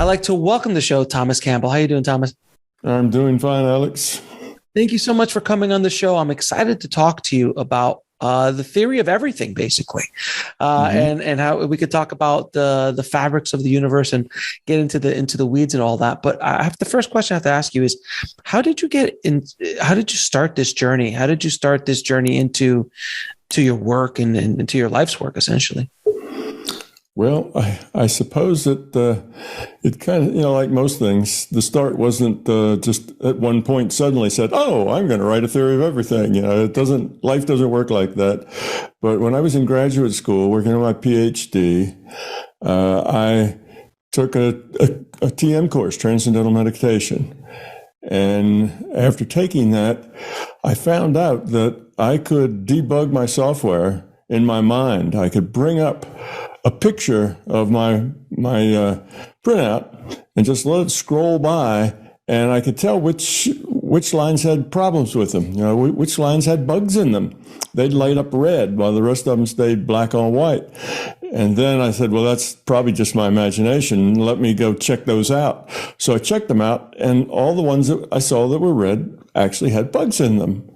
I'd like to welcome to the show Thomas Campbell. How you doing, Thomas? I'm doing fine, Alex. Thank you so much for coming on the show. I'm excited to talk to you about the theory of everything, basically, and how we could talk about the fabrics of the universe and get into the weeds and all that. But the first question I have to ask you is, how did you get in? How did you start this journey? How did you start this journey into your work and into your life's work, essentially? Well, I suppose that it kind of, like most things, the start wasn't just at one point suddenly said, "Oh, I'm going to write a theory of everything." Life doesn't work like that. But when I was in graduate school working on my Ph.D., I took a TM course, Transcendental Meditation. And after taking that, I found out that I could debug my software in my mind. I could bring up a picture of my printout and just let it scroll by, and I could tell which lines had problems with them, which lines had bugs in them. They'd light up red while the rest of them stayed black on white. And then I said, well, that's probably just my imagination. Let me go check those out. So I checked them out, and all the ones that I saw that were red actually had bugs in them.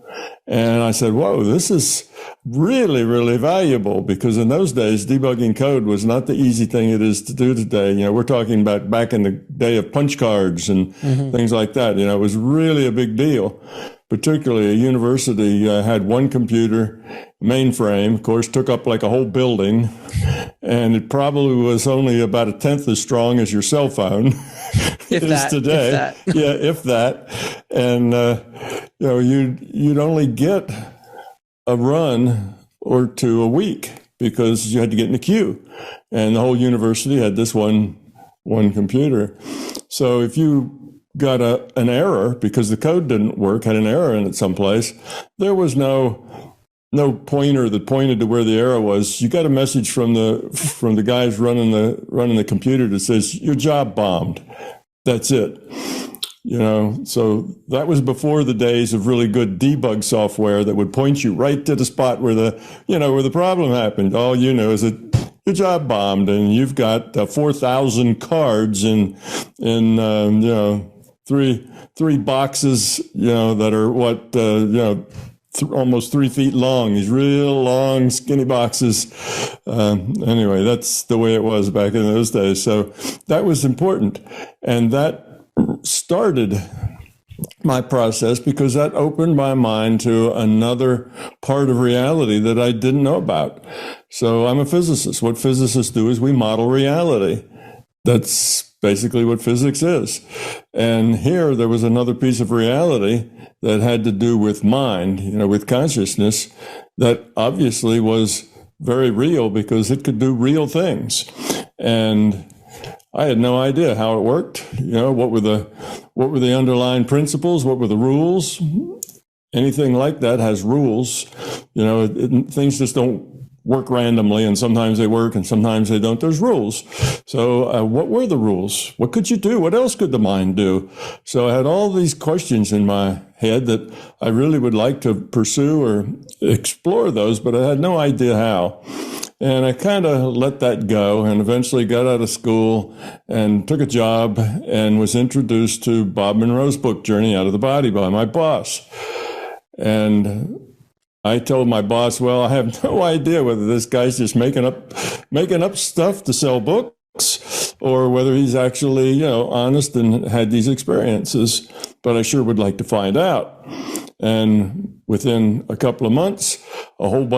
And I said, whoa, this is really, really valuable, because in those days, debugging code was not the easy thing it is to do today. We're talking about back in the day of punch cards and things like that. It was really a big deal. Particularly a university had one computer, mainframe, of course, took up like a whole building, and it probably was only about a tenth as strong as your cell phone is today. Yeah, if that. And, you'd only get a run or two a week because you had to get in the queue. And the whole university had this one computer. So if you got an error because the code didn't work, had an error in it someplace, there was no pointer that pointed to where the error was. You got a message from the guys running the computer that says your job bombed. That's it. So that was before the days of really good debug software that would point you right to the spot where the problem happened. All you know is that your job bombed, and you've got 4,000 cards in three boxes, that are almost 3 feet long. These real long, skinny boxes. Anyway, that's the way it was back in those days. So that was important, and that started my process because that opened my mind to another part of reality that I didn't know about. So I'm a physicist. What physicists do is we model reality. That's basically what physics is. And here there was another piece of reality that had to do with mind, with consciousness, that obviously was very real because it could do real things. And I had no idea how it worked. What were the underlying principles? What were the rules? Anything like that has rules. Things just don't work randomly, and sometimes they work and sometimes they don't. There's rules. So what were the rules? What could you do? What else could the mind do? So I had all these questions in my head that I really would like to pursue or explore those, but I had no idea how. And I kind of let that go, and eventually got out of school and took a job and was introduced to Bob Monroe's book, Journey Out of the Body, by my boss. And I told my boss, well, I have no idea whether this guy's just making up stuff to sell books or whether he's actually, honest and had these experiences, but I sure would like to find out. And within a couple of months, a whole bunch